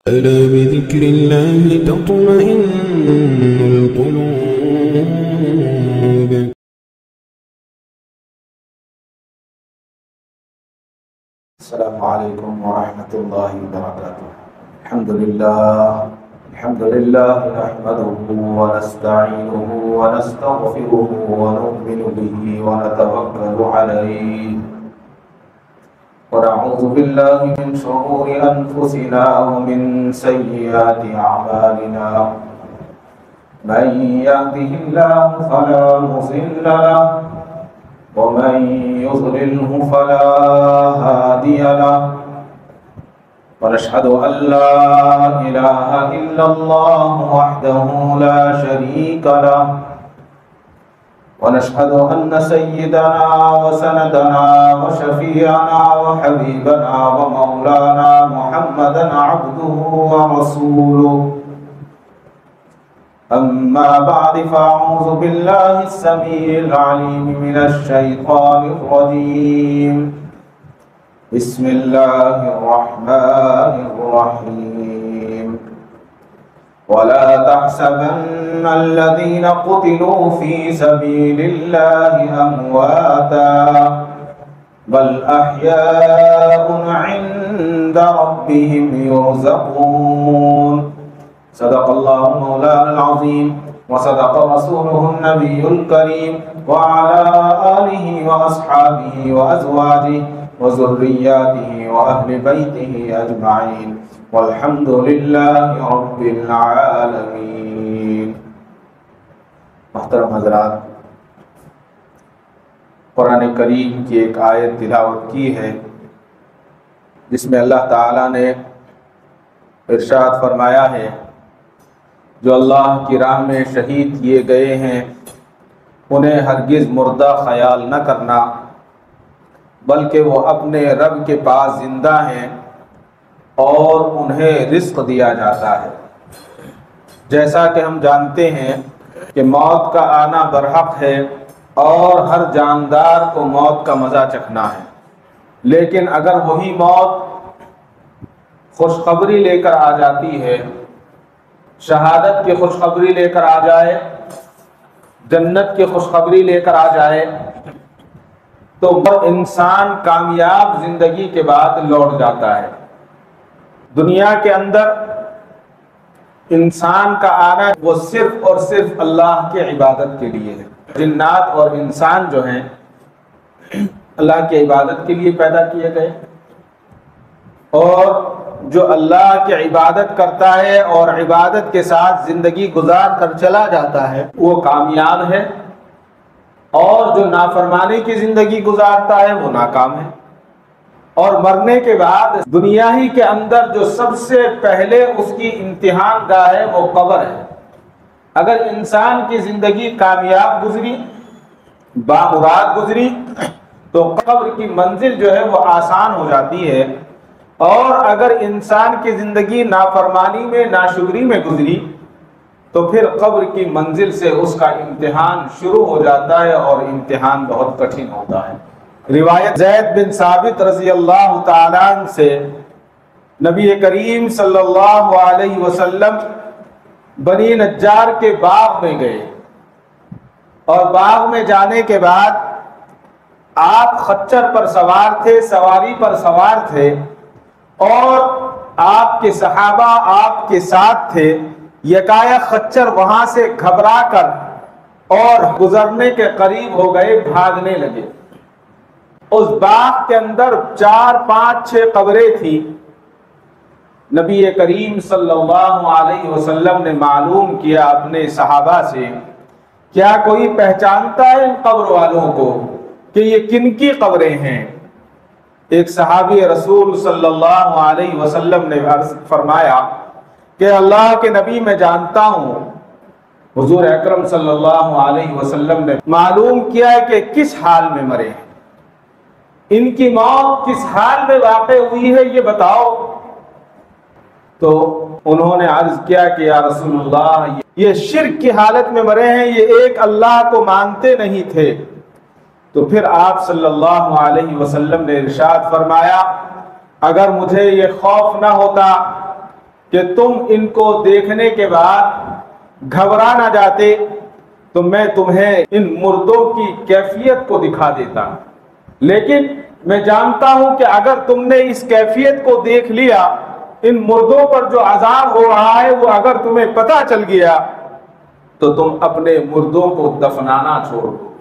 ألا بذكر الله تطمئن القلوب. السلام عليكم ورحمة الله وبركاته. الحمد لله نحمده ونستعينه ونستغفره ونؤمن به ونتوكل عليه ونعوذ بالله من شرور أنفسنا ومن سيئات أعمالنا. من يهده الله فلا مضل له ومن يضلله فلا هادي له. ونشهد أن لا إله إلا الله وحده لا شريك له. ونشهد أن سيدنا وسندنا وشفيعنا وحبيبنا ومولانا محمدا عبده ورسوله. أما بعد فأعوذ بالله السميع العليم من الشيطان الرجيم. بسم الله الرحمن الرحيم. ولا تحسبن الذين قتلوا في سبيل الله أمواتا بل أحياء عند ربهم يرزقون. صدق الله مولانا العظيم وصدق رسوله النبي الكريم وعلى آله وأصحابه وأزواجه وذرياته وأهل بيته أجمعين والحمد لله رب العالمین. محترم حضرات، قرآن کریم کی ایک آیت تلاوت کی ہے جس میں اللہ تعالیٰ نے ارشاد فرمایا ہے جو اللہ کی راہ میں شہید کیے گئے ہیں انہیں ہرگز مردہ خیال نہ کرنا بلکہ وہ اپنے رب کے پاس زندہ ہیں اور انہیں رزق دیا جاتا ہے. جیسا کہ ہم جانتے ہیں کہ موت کا آنا برحق ہے اور ہر جاندار کو موت کا مزہ چکھنا ہے، لیکن اگر وہی موت خوشخبری لے کر آ جاتی ہے، شہادت کی خوشخبری لے کر آ جائے، جنت کی خوشخبری لے کر آ جائے، تو وہ انسان کامیاب زندگی کے بعد لوٹ جاتا ہے. دنیا کے اندر انسان کا آنا وہ صرف اور صرف اللہ کی عبادت کے لیے ہے. جنات اور انسان جو ہیں اللہ کی عبادت کے لیے پیدا کیے گئے، اور جو اللہ کی عبادت کرتا ہے اور عبادت کے ساتھ زندگی گزار کر چلا جاتا ہے وہ کامیاب ہے، اور جو نافرمانی کی زندگی گزارتا ہے وہ ناکام ہے. اور مرنے کے بعد دنیا ہی کے اندر جو سب سے پہلے اس کی امتحان گاہ ہے وہ قبر ہے. اگر انسان کی زندگی کامیاب گزری، بامراد گزری، تو قبر کی منزل جو ہے وہ آسان ہو جاتی ہے، اور اگر انسان کی زندگی نافرمانی میں ناشکری میں گزری تو پھر قبر کی منزل سے اس کا امتحان شروع ہو جاتا ہے اور امتحان بہت کٹھن ہوتا ہے. روایت زید بن ثابت رضی اللہ تعالیٰ عنہ سے نبی کریم صلی اللہ علیہ وسلم بنی نجار کے باغ میں گئے، اور باغ میں جانے کے بعد آپ خچر پر سوار تھے، سواری پر سوار تھے، اور آپ کے صحابہ آپ کے ساتھ تھے. یکایک خچر وہاں سے گھبرا کر اور گزرنے کے قریب ہو گئے، بھاگنے لگے. اس باغ کے اندر 4 5 6 قبریں تھیں. نبی کریم صلی اللہ علیہ وسلم نے معلوم کیا اپنے صحابہ سے، کیا کوئی پہچانتا ہے ان قبر والوں کو کہ یہ کن کی قبریں ہیں؟ ایک صحابی رسول صلی اللہ علیہ وسلم نے فرمایا کہ اللہ کے نبی میں جانتا ہوں. حضور اکرم صلی اللہ علیہ وسلم نے معلوم کیا ہے کہ کس حال میں مرے ہیں، ان کی موت کس حال میں واقع ہوئی ہے یہ بتاؤ. تو انہوں نے عرض کیا کہ یا رسول اللہ یہ شرک کی حالت میں مرے ہیں، یہ ایک اللہ کو مانتے نہیں تھے. تو پھر آپ صلی اللہ علیہ وسلم نے ارشاد فرمایا اگر مجھے یہ خوف نہ ہوتا کہ تم ان کو دیکھنے کے بعد گھبرا نہ جاتے تو میں تمہیں ان مردوں کی کیفیت کو دکھا دیتا، لیکن میں جانتا ہوں کہ اگر تم نے اس کیفیت کو دیکھ لیا، ان مردوں پر جو عذاب ہو رہا ہے وہ اگر تمہیں پتہ چل گیا تو تم اپنے مردوں کو دفنانا چھوڑ دو۔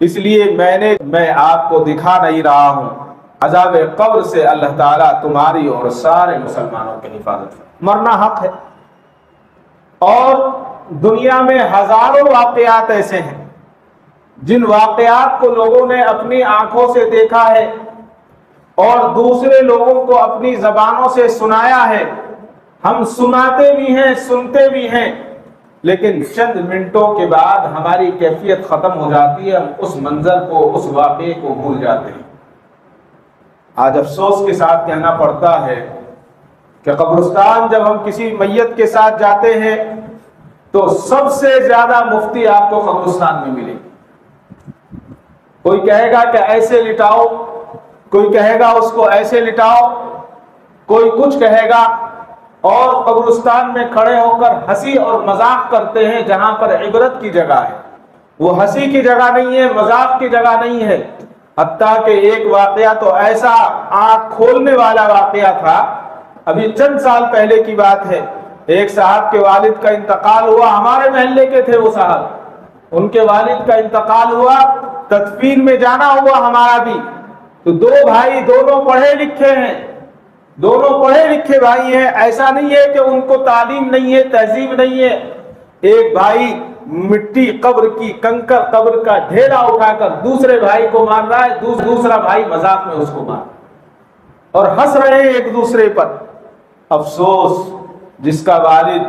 اس لیے میں آپ کو دکھا نہیں رہا ہوں، عذاب قبر سے اللہ تعالیٰ تمہاری اور سارے مسلمانوں کی حفاظت کرے۔ مرنا حق ہے، اور دنیا میں ہزاروں واقعات ایسے ہیں جن واقعات کو لوگوں نے اپنی آنکھوں سے دیکھا ہے اور دوسرے لوگوں کو اپنی زبانوں سے سنایا ہے۔ ہم سناتے بھی ہیں، سنتے بھی ہیں، لیکن چند منٹوں کے بعد ہماری کیفیت ختم ہو جاتی ہے، ہم اس منظر کو، اس واقعے کو بھول جاتے ہیں۔ آج افسوس کے ساتھ کہنا پڑتا ہے کہ قبرستان جب ہم کسی میت کے ساتھ جاتے ہیں تو سب سے زیادہ مفتی آپ کو قبرستان میں ملے۔ کوئی کہے گا کہ ایسے لٹاؤ، کوئی کہے گا اس کو ایسے لٹاؤ، کوئی کچھ کہے گا، اور قبرستان میں کھڑے ہو کر ہنسی اور مذاق کرتے ہیں جہاں پر عبرت کی جگہ ہے۔ وہ ہنسی کی جگہ نہیں ہے، مذاق کی جگہ نہیں ہے۔ حتیٰ کہ ایک واقعہ تو ایسا آنکھ کھولنے والا واقعہ تھا، ابھی چند سال پہلے کی بات ہے۔ ایک صاحب کے والد کا انتقال ہوا، ہمارے محلے کے تھے وہ صاحب، ان کے والد کا انتقال ہوا، تدفین میں جانا ہوا ہمارا بھی۔ تو دو بھائی، دونوں پڑھے لکھے ہیں، دونوں پڑھے لکھے بھائی ہیں، ایسا نہیں ہے کہ ان کو تعلیم نہیں ہے، تہذیب نہیں ہے۔ ایک بھائی مٹی قبر کی، کنکر قبر کا ڈھیرا اٹھا کر دوسرے بھائی کو مار رہا ہے، دوسرا بھائی مذاق میں اس کو مار، اور ہنس رہے ہیں ایک دوسرے پر۔ افسوس، جس کا والد،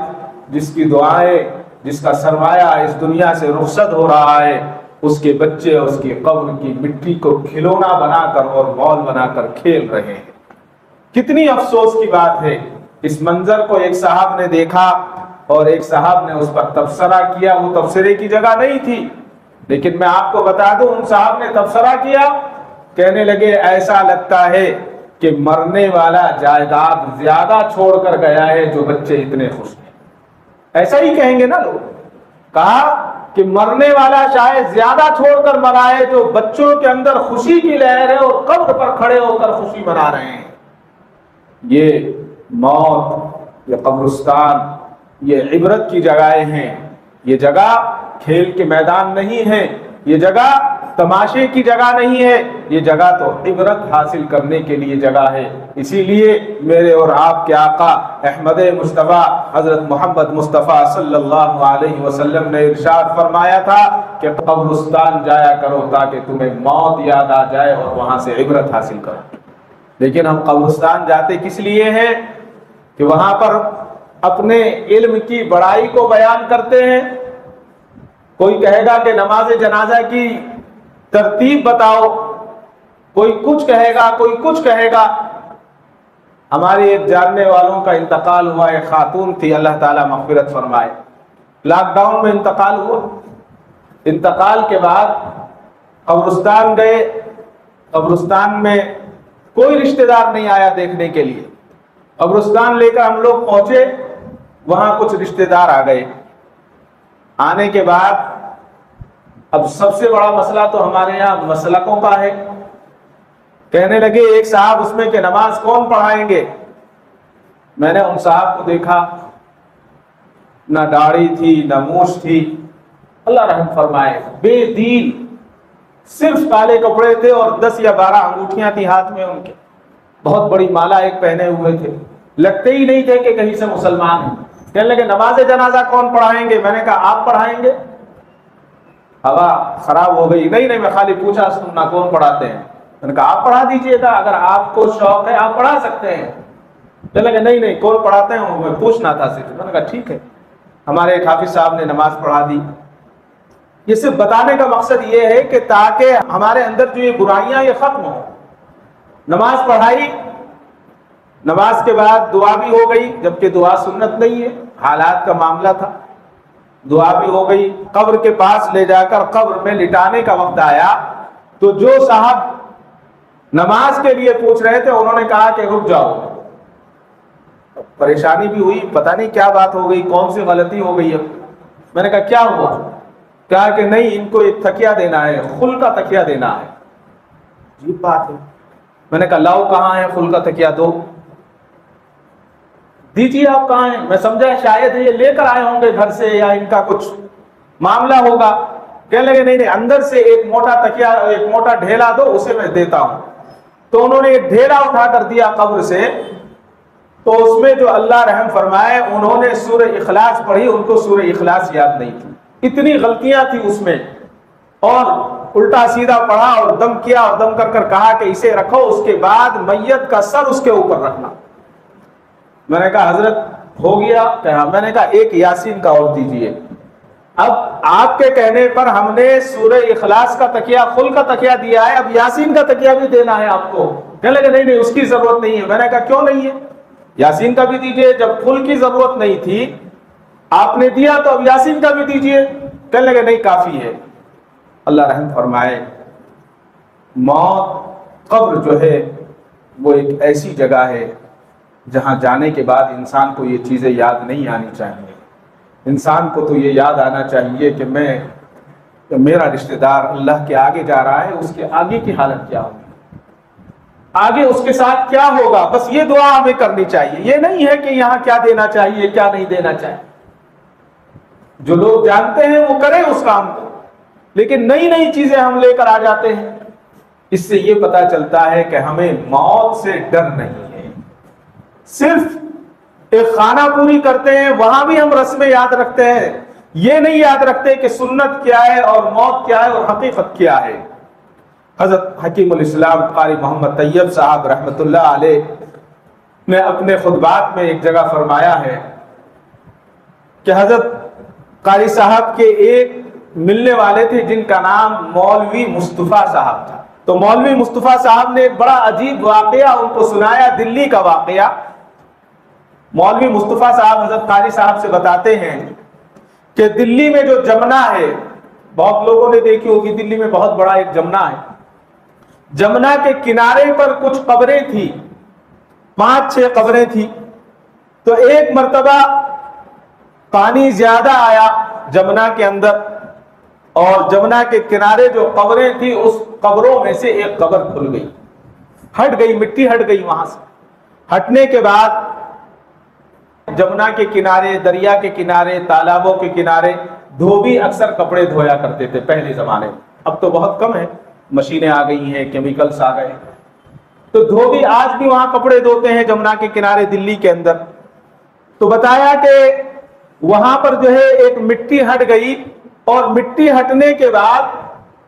جس کی دعائیں، جس کا سرمایہ اس دنیا سے رخصت ہو رہا ہے، اس کے بچے اس کی قبر کی مٹی کو کھلونا بنا کر اور بال بنا کر کھیل رہے ہیں۔ کتنی افسوس کی بات ہے۔ اس منظر کو ایک صاحب نے دیکھا اور ایک صاحب نے اس پر تبصرہ کیا۔ وہ تبصرے کی جگہ نہیں تھی، لیکن میں آپ کو بتا دوں، ان صاحب نے تبصرہ کیا، کہنے لگے ایسا لگتا ہے کہ مرنے والا جائیداد زیادہ چھوڑ کر گیا ہے جو بچے اتنے خوش ہیں۔ ایسا ہی کہیں گے نا لوگ۔ کہا کہ مرنے والا شاید زیادہ چھوڑ کر مرا ہے جو بچوں کے اندر خوشی کی لہر ہے اور قبر پر کھڑے ہو کر خوشی منا رہے ہیں۔ یہ موت، یہ قبرستان، یہ عبرت کی جگہیں ہیں۔ یہ جگہ کھیل کے میدان نہیں ہے، یہ جگہ تماشے کی جگہ نہیں ہے، یہ جگہ تو عبرت حاصل کرنے کے لیے جگہ ہے۔ اسی لیے میرے اور آپ کے آقا احمد مصطفیٰ حضرت محمد مصطفیٰ صلی اللہ علیہ وسلم نے ارشاد فرمایا تھا کہ قبرستان جایا کرو تاکہ تمہیں موت یاد آ جائے اور وہاں سے عبرت حاصل کرو۔ لیکن ہم قبرستان جاتے کس لیے ہیں؟ کہ وہاں پر اپنے علم کی بڑائی کو بیان کرتے ہیں۔ کوئی کہے گا کہ نماز جنازہ کی ترتیب بتاؤ، کوئی کچھ کہے گا، کوئی کچھ کہے گا۔ ہمارے ایک جاننے والوں کا انتقال ہوا، ایک خاتون تھی، اللہ تعالیٰ مغفرت فرمائے، لاک ڈاؤن میں انتقال ہوا۔ انتقال کے بعد قبرستان گئے، قبرستان میں کوئی رشتہ دار نہیں آیا دیکھنے کے لیے۔ قبرستان لے کر ہم لوگ پہنچے، وہاں کچھ رشتہ دار آ گئے۔ آنے کے بعد اب سب سے بڑا مسئلہ تو ہمارے یہاں مسلکوں کا ہے۔ کہنے لگے ایک صاحب اس میں کہ نماز کون پڑھائیں گے؟ میں نے ان صاحب کو دیکھا، نہ داڑھی تھی نہ مونچھ تھی، اللہ رحم فرمائے، بے دین، صرف کالے کپڑے تھے اور 10 یا 12 انگوٹھیاں تھی ہاتھ میں ان کے، بہت بڑی مالا ایک پہنے ہوئے تھے، لگتے ہی نہیں تھے کہ کہیں سے مسلمان ہیں۔ کہنے لگے نماز جنازہ کون پڑھائیں گے؟ میں نے کہا آپ پڑھائیں گے؟ ہوا خراب ہو گئی۔ نہیں میں خالی پوچھا سننا کون پڑھاتے ہیں؟ میں نے کہا آپ پڑھا دیجئے گا، اگر آپ کو شوق ہے آپ پڑھا سکتے ہیں۔ کہنے لگے نہیں کون پڑھاتے ہیں، میں پوچھنا تھا صرف۔ میں نے کہا ٹھیک ہے۔ ہمارے ایک حافظ صاحب نے نماز پڑھا دی۔ یہ صرف بتانے کا مقصد یہ ہے کہ تاکہ ہمارے اندر جو یہ برائیاں یہ ختم ہو۔ نماز پڑھائی، نماز کے بعد دعا بھی ہو گئی، جبکہ دعا سنت نہیں ہے، حالات کا معاملہ تھا، دعا بھی ہو گئی۔ قبر کے پاس لے جا کر قبر میں لٹانے کا وقت آیا تو جو صاحب نماز کے لیے پوچھ رہے تھے انہوں نے کہا کہ رک جاؤ، پریشانی بھی ہوئی, پتہ نہیں کیا بات ہو گئی, کون سی غلطی ہو گئی. اب میں نے کہا کیا ہوا؟ کہا کہ نہیں, ان کو ایک تکیہ دینا ہے, خل کا تکیہ دینا ہے. عجیب بات ہے. میں نے کہا لاؤ کہاں ہے خل کا تکیہ, دو دیجیے آپ کہاں ہیں. میں سمجھا شاید یہ لے کر آئے ہوں گے گھر سے یا ان کا کچھ معاملہ ہوگا. کہنے لگے نہیں نہیں, اندر سے ایک موٹا تکیہ, ایک موٹا ڈھیلا دو, اسے میں دیتا ہوں. تو انہوں نے ایک ڈھیلا اٹھا کر دیا قبر سے. تو اس میں جو اللہ رحم فرمائے, انہوں نے سورہ اخلاص پڑھی, ان کو سورہ اخلاص یاد نہیں تھی, اتنی غلطیاں تھی اس میں, اور الٹا سیدھا پڑھا اور دم کیا, اور دم کر کر کہا کہ اسے رکھو, اس کے بعد میت کا سر اس کے اوپر رکھنا. میں نے کہا حضرت ہو گیا. کہا, میں نے کہا ایک یاسین کا اور دیجیے. اب آپ کے کہنے پر ہم نے سورہ اخلاص کا تکیہ, خل کا تکیہ دیا ہے, اب یاسین کا تکیہ بھی دینا ہے آپ کو. کہنے لگے نہیں نہیں, اس کی ضرورت نہیں ہے. میں نے کہا کیوں نہیں ہے؟ یاسین کا بھی دیجیے, جب خل کی ضرورت نہیں تھی آپ نے دیا تو اب یاسین کا بھی دیجیے. کہنے لگے نہیں کافی ہے. اللہ رحم فرمائے, موت, قبر جو ہے وہ ایک ایسی جگہ ہے جہاں جانے کے بعد انسان کو یہ چیزیں یاد نہیں آنی چاہیے. انسان کو تو یہ یاد آنا چاہیے کہ میرا رشتہ دار اللہ کے آگے جا رہا ہے, اس کے آگے کی حالت کیا ہوگی, آگے اس کے ساتھ کیا ہوگا. بس یہ دعا ہمیں کرنی چاہیے. یہ نہیں ہے کہ یہاں کیا دینا چاہیے کیا نہیں دینا چاہیے. جو لوگ جانتے ہیں وہ کریں اس کام کو, لیکن نئی نئی چیزیں ہم لے کر آ جاتے ہیں. اس سے یہ پتا چلتا ہے کہ ہمیں موت سے ڈر نہیں ہے. صرف ایک خانہ پوری کرتے ہیں, وہاں بھی ہم رسمیں یاد رکھتے ہیں, یہ نہیں یاد رکھتے کہ سنت کیا ہے اور موت کیا ہے اور حقیقت کیا ہے. حضرت حکیم الاسلام قاری محمد طیب صاحب رحمۃ اللہ علیہ نے اپنے خطبات میں ایک جگہ فرمایا ہے کہ حضرت قاری صاحب کے ایک ملنے والے تھے جن کا نام مولوی مصطفیٰ صاحب تھا. تو مولوی مصطفیٰ صاحب نے ایک بڑا عجیب واقعہ ان کو سنایا, دلی کا واقعہ. مولوی مصطفیٰ صاحب حضرت قاری صاحب سے بتاتے ہیں کہ دلی میں جو جمنا ہے, بہت لوگوں نے دیکھی ہوگی, دلی میں بہت بڑا ایک جمنا ہے. جمنا کے کنارے پر کچھ قبریں تھی, 5-6 قبریں تھی. تو ایک مرتبہ پانی زیادہ آیا جمنا کے اندر, اور جمنا کے کنارے جو قبریں تھی اس قبروں میں سے ایک قبر کھل گئی, ہٹ گئی, مٹی ہٹ گئی. وہاں سے ہٹنے کے بعد جمنا کے کنارے, دریا کے کنارے, تالابوں کے کنارے دھوبی اکثر کپڑے دھویا کرتے تھے پہلے زمانے میں. اب تو بہت کم ہے, مشینیں آ گئی ہیں, کیمیکلز آ گئے. تو دھوبی آج بھی وہاں کپڑے دھوتے ہیں جمنا کے کنارے دلی کے اندر. تو بتایا کہ وہاں پر جو ہے ایک مٹی ہٹ گئی, اور مٹی ہٹنے کے بعد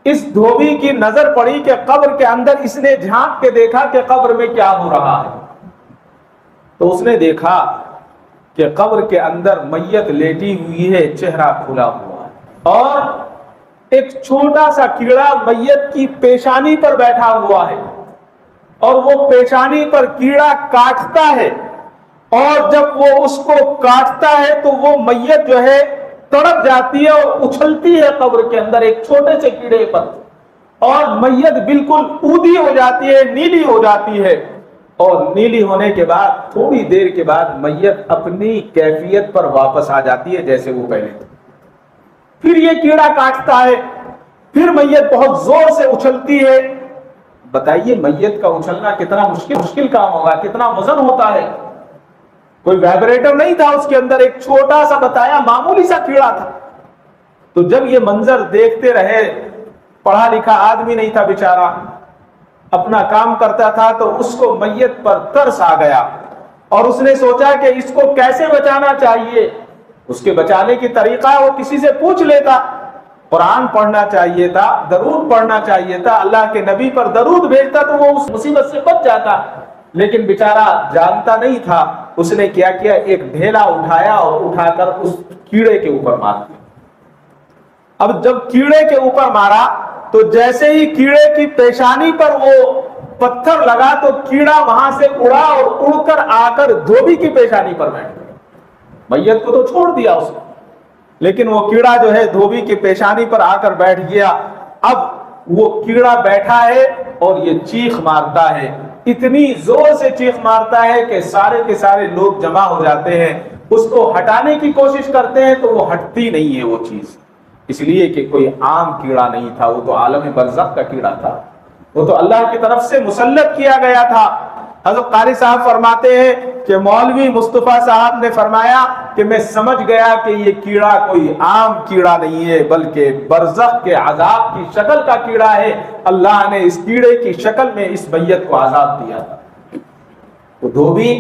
اس دھوبی کی نظر پڑی کہ قبر کے اندر, اس نے جھانک کے دیکھا کہ قبر میں کیا ہو رہا ہے. تو اس نے دیکھا کہ قبر کے اندر میت لیٹی ہوئی ہے, چہرہ کھلا ہوا ہے, اور ایک چھوٹا سا کیڑا میت کی پیشانی پر بیٹھا ہوا ہے, اور وہ پیشانی پر کیڑا کاٹتا ہے, اور جب وہ اس کو کاٹتا ہے تو وہ میت جو ہے تڑپ جاتی ہے اور اچھلتی ہے قبر کے اندر ایک چھوٹے سے کیڑے پر, اور میت بالکل اودھی ہو جاتی ہے, نیلی ہو جاتی ہے. اور نیلی ہونے کے بعد تھوڑی دیر کے بعد میت اپنی کیفیت پر واپس آ جاتی ہے جیسے وہ پہلے تھی. پھر یہ کیڑا کاٹتا ہے, پھر میت بہت زور سے اچھلتی ہے. بتائیے میت کا اچھلنا کتنا مشکل کام ہوگا, کتنا وزن ہوتا ہے. کوئی وائبریٹر نہیں تھا اس کے اندر, ایک چھوٹا سا بتایا معمولی سا کیڑا تھا. تو جب یہ منظر دیکھتے رہے, پڑھا لکھا آدمی نہیں تھا بیچارہ, اپنا کام کرتا تھا, تو اس کو میت پر ترس آ گیا, اور اس نے سوچا کہ اس کو کیسے بچانا چاہیے. اس کے بچانے کی طریقہ وہ کسی سے پوچھ لیتا, قرآن پڑھنا چاہیے تھا, درود پڑھنا چاہیے تھا, اللہ کے نبی پر درود بھیجتا تو وہ اس مصیبت سے بچ جاتا. لیکن بیچارہ جانتا نہیں تھا. اس نے کیا کیا, ایک ڈھیلا اٹھایا اور اٹھا کر اس کیڑے کے اوپر مار دیا. اب جب کیڑے کے اوپر مارا تو جیسے ہی کیڑے کی پیشانی پر وہ پتھر لگا تو کیڑا وہاں سے اڑا اور اڑ کر آ کر دھوبی کی پیشانی پر بیٹھ گیا. میت کو تو چھوڑ دیا اس نے, لیکن وہ کیڑا جو ہے دھوبی کی پیشانی پر آ کر بیٹھ گیا. اب وہ کیڑا بیٹھا ہے اور یہ چیخ مارتا ہے اتنی زور سے چیخ مارتا ہے کہ سارے کے سارے لوگ جمع ہو جاتے ہیں، اس کو ہٹانے کی کوشش کرتے ہیں تو وہ ہٹتی نہیں ہے وہ چیز، اس لیے کہ کوئی عام کیڑا نہیں تھا، وہ تو عالم برزخ کا کیڑا تھا، وہ تو اللہ کی طرف سے مسلط کیا گیا تھا۔ حضرت قاری صاحب فرماتے ہیں کہ مولوی مصطفیٰ صاحب نے فرمایا کہ میں سمجھ گیا کہ یہ کیڑا کوئی عام کیڑا نہیں ہے بلکہ برزخ کے عذاب کی شکل کا کیڑا ہے، اللہ نے اس کیڑے کی شکل میں اس میت کو عذاب دیا تھا۔ وہ دھوبی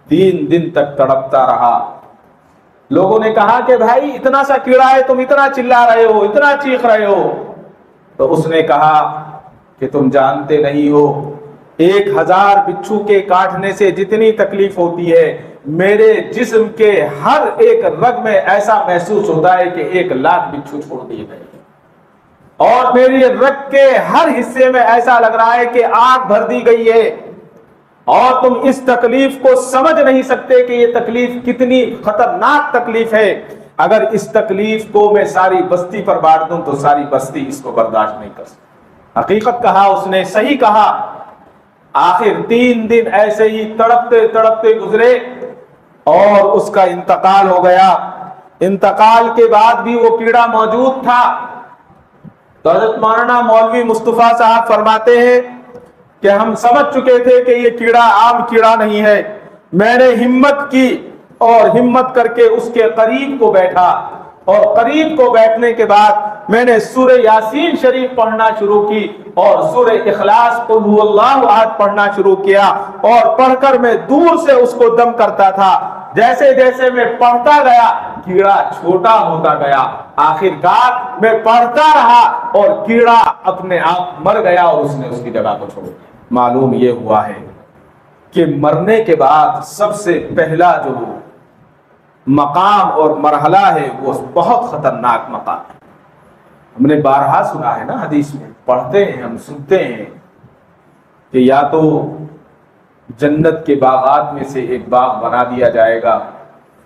3 دن تک تڑپتا رہا، لوگوں نے کہا کہ بھائی اتنا سا کیڑا ہے، تم اتنا چلا رہے ہو، اتنا چیخ رہے ہو، تو اس نے کہا کہ تم جانتے نہیں ہو 1000 بچھو کے کاٹنے سے جتنی تکلیف ہوتی ہے، میرے جسم کے ہر ایک رگ میں ایسا محسوس ہوتا ہے کہ 1,00,000 بچھو چھوڑ دیے گئے، اور میری رگ کے ہر حصے میں ایسا لگ رہا ہے کہ آگ بھر دی گئی ہے، اور تم اس تکلیف کو سمجھ نہیں سکتے کہ یہ تکلیف کتنی خطرناک تکلیف ہے۔ اگر اس تکلیف کو میں ساری بستی پر بانٹ دوں تو ساری بستی اس کو برداشت نہیں کر سکتی۔ حقیقت کہا اس نے، صحیح کہا۔ آخر 3 دن ایسے ہی تڑپتے تڑپتے گزرے اور اس کا انتقال ہو گیا۔ انتقال کے بعد بھی وہ کیڑا موجود تھا۔ تو حضرت مولانا مولوی مصطفیٰ صاحب فرماتے ہیں کہ ہم سمجھ چکے تھے کہ یہ کیڑا عام کیڑا نہیں ہے، میں نے ہمت کی اور ہمت کر کے اس کے قریب کو بیٹھا، اور قریب کو بیٹھنے کے بعد میں نے سورہ یاسین شریف پڑھنا شروع کی اور سورہ اخلاص قل هو اللہ احد پڑھنا شروع کیا، اور پڑھ کر میں دور سے اس کو دم کرتا تھا۔ جیسے جیسے میں پڑھتا گیا کیڑا چھوٹا ہوتا گیا، آخر کار میں پڑھتا رہا اور کیڑا اپنے آپ مر گیا اور اس نے اس کی جگہ کو چھوڑ دیا۔ معلوم یہ ہوا ہے کہ مرنے کے بعد سب سے پہلا جو مقام اور مرحلہ ہے وہ بہت خطرناک مقام ہے۔ ہم نے بارہا سنا ہے نا، حدیث میں پڑھتے ہیں، ہم سنتے ہیں کہ یا تو جنت کے باغات میں سے ایک باغ بنا دیا جائے گا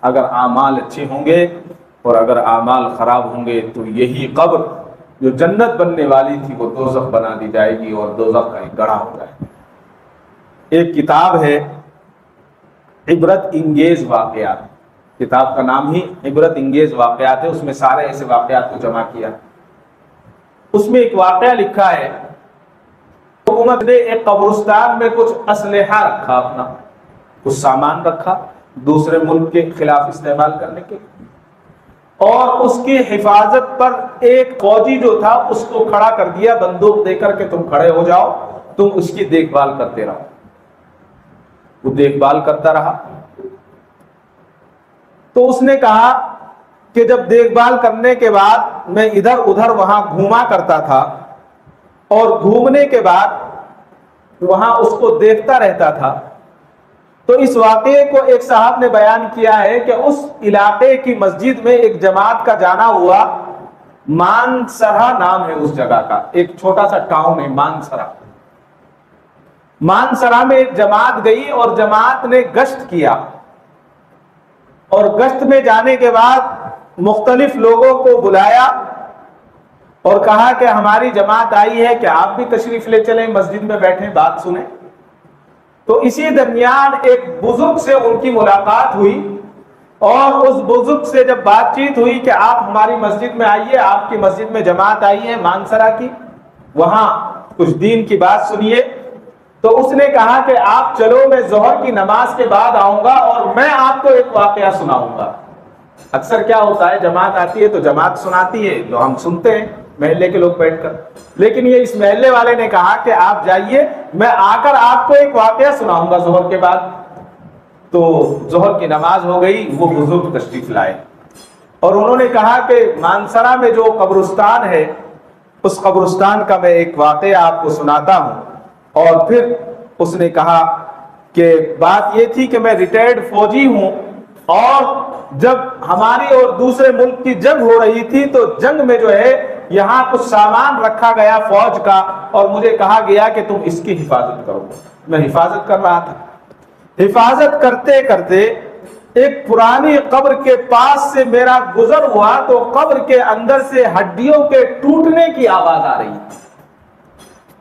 اگر اعمال اچھے ہوں گے، اور اگر اعمال خراب ہوں گے تو یہی قبر جو جنت بننے والی تھی وہ دوزخ بنا دی جائے گی اور دوزخ کا ایک گڑھا ہو جائے گا۔ ایک کتاب ہے عبرت انگیز واقعات، کتاب کا نام ہی عبرت انگیز واقعات ہے، اس میں سارے ایسے واقعات کو جمع کیا۔ اس میں ایک واقعہ لکھا ہے، حکومت نے ایک قبرستان میں کچھ اسلحہ رکھا، اپنا کچھ سامان رکھا دوسرے ملک کے خلاف استعمال کرنے کے، اور اس کی حفاظت پر ایک فوجی جو تھا اس کو کھڑا کر دیا بندوق دے کر کہ تم کھڑے ہو جاؤ، تم اس کی دیکھ بھال کرتے رہو۔ وہ دیکھ بھال کرتا رہا۔ تو اس نے کہا کہ جب دیکھ بھال کرنے کے بعد میں ادھر ادھر وہاں گھوما کرتا تھا، اور گھومنے کے بعد وہاں اس کو دیکھتا رہتا تھا، تو اس واقعے کو ایک صاحب نے بیان کیا ہے کہ اس علاقے کی مسجد میں ایک جماعت کا جانا ہوا، مانسرا نام ہے اس جگہ کا، ایک چھوٹا سا ٹاؤن ہے مانسرا۔ مانسرا میں ایک جماعت گئی اور جماعت نے گشت کیا، اور گشت میں جانے کے بعد مختلف لوگوں کو بلایا اور کہا کہ ہماری جماعت آئی ہے کہ آپ بھی تشریف لے چلیں، مسجد میں بیٹھیں بات سنیں۔ تو اسی درمیان ایک بزرگ سے ان کی ملاقات ہوئی، اور اس بزرگ سے جب بات چیت ہوئی کہ آپ ہماری مسجد میں آئیے، آپ کی مسجد میں جماعت آئی ہے مانسرا کی، وہاں کچھ دین کی بات سنیے، تو اس نے کہا کہ آپ چلو، میں ظہر کی نماز کے بعد آؤں گا اور میں آپ کو ایک واقعہ سناؤں گا۔ اکثر کیا ہوتا ہے، جماعت آتی ہے تو جماعت سناتی ہے تو ہم سنتے ہیں محلے کے لوگ بیٹھ کر، لیکن یہ اس محلے والے نے کہا کہ آپ جائیے، میں آ کر آپ کو ایک واقعہ سناؤں گا ظہر کے بعد۔ تو ظہر کی نماز ہو گئی، وہ بزرگ تشریف لائے اور انہوں نے کہا کہ مانسرا میں جو قبرستان ہے اس قبرستان کا میں ایک واقعہ آپ کو سناتا ہوں۔ اور پھر اس نے کہا کہ بات یہ تھی کہ میں ریٹائرڈ فوجی ہوں، اور جب ہماری اور دوسرے ملک کی جنگ ہو رہی تھی تو جنگ میں جو ہے یہاں کچھ سامان رکھا گیا فوج کا، اور مجھے کہا گیا کہ تم اس کی حفاظت کرو۔ میں حفاظت کر رہا تھا، حفاظت کرتے کرتے ایک پرانی قبر کے پاس سے میرا گزر ہوا تو قبر کے اندر سے ہڈیوں کے ٹوٹنے کی آواز آ رہی تھی،